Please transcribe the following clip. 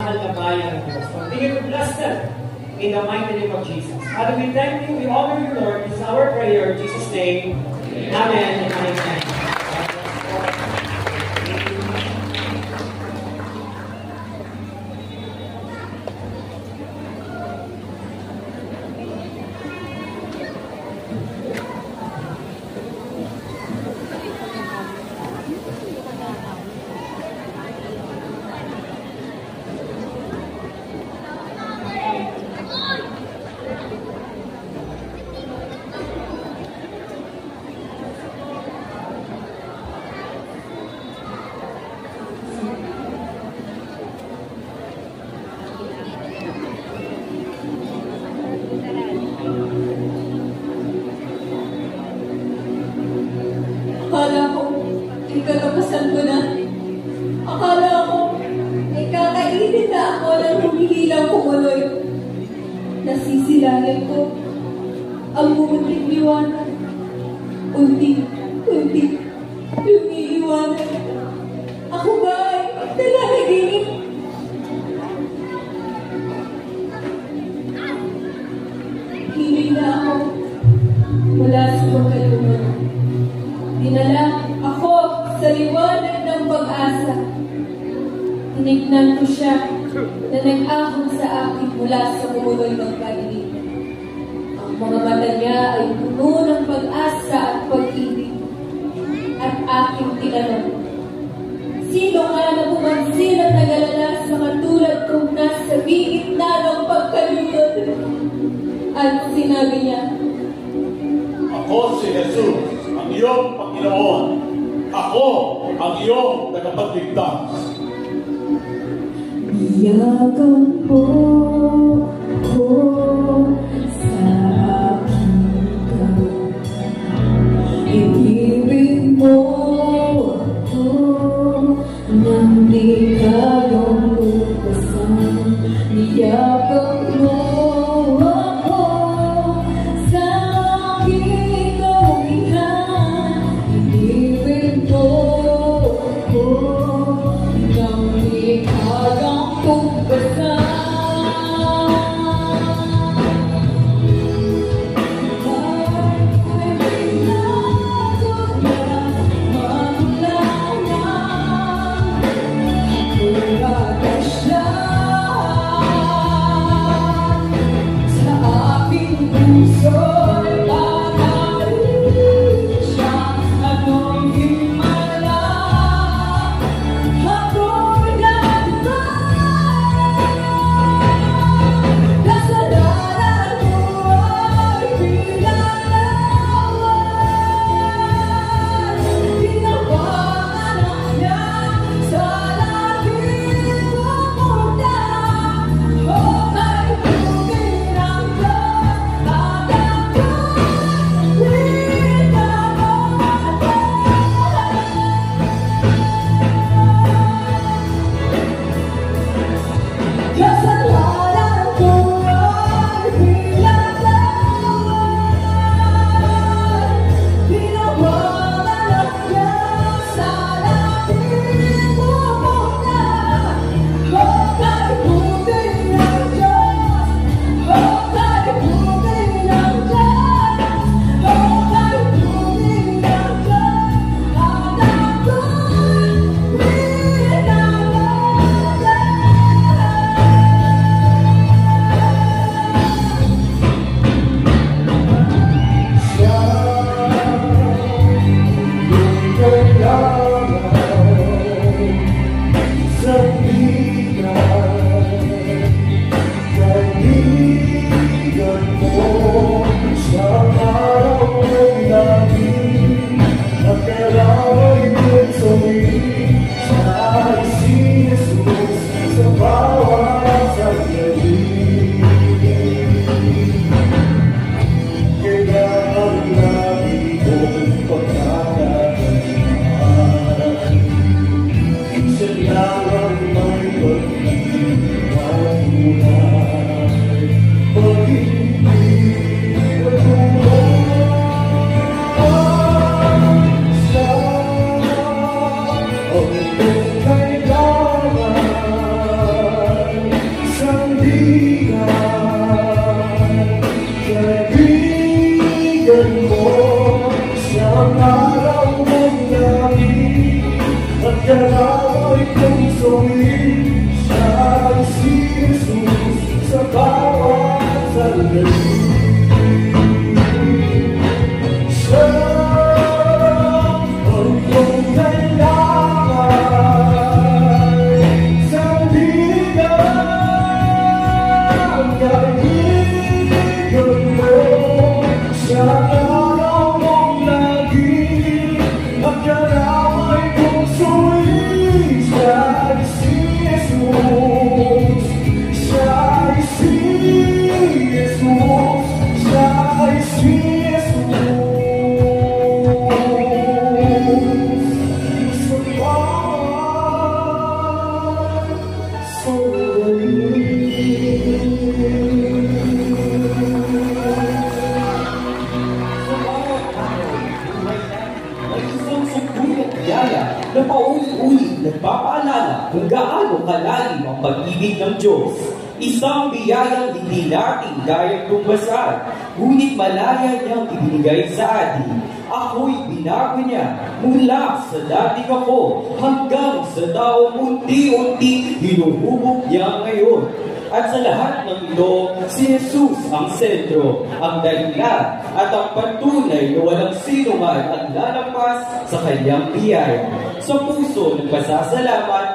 Kabayan ng Diyos. Continue to bless them in the mighty name of Jesus. Father, we thank you, we honor you, Lord. This is our prayer in Jesus' name. Amen and amen. Akala ko, ay katapasan ko na. Akala ko, ay kakainin na ako ng humihilang kumuloy. Nasisilayan ko ang munting liwanag. Unti-unti lumiliwanag. Ako ba ay nalalaginip? Hiling na ako mula sa pagkalunod. Dinala ako sa liwanag ng pag-asa. Tinignan ko siya na nag-ahon sa akin mula sa kumuloy ng pag-ibig. Ang mga mata niya ay puno ng pag-asa at pag-ibig. At aking tinanong, sino nga na pumansin at nagalala sa katulad kong nasa bingit na ng pagkalunod? At sinabi niya, ako si Jesus, ang iyong Panginoon. Ako ang iyong tagapagligtas. Iyakan po ko sa aking kamay. Ibibig mo ako nang di kayong lupasan. Iyakan mo ako sa aking kawihan. Ibibig mo ako nang di kayong lupasan. biyaya na paulit-ulit nagpapaalala kung gaano kalalim ang pag-ibig ng Diyos. Isang biyayang hindi natin kayang tumbasan, ngunit malaya niyang ibinigay sa atin. Ako'y binago niya mula sa dating ako hanggang sa taong unti-unti hinuhubog niya ngayon. At sa lahat ng ito, si Jesus ang sentro, ang dahilan at ang patunay na walang sino man ang lalampas sa kanyang biyaya. Sa puso ng pasasalamat,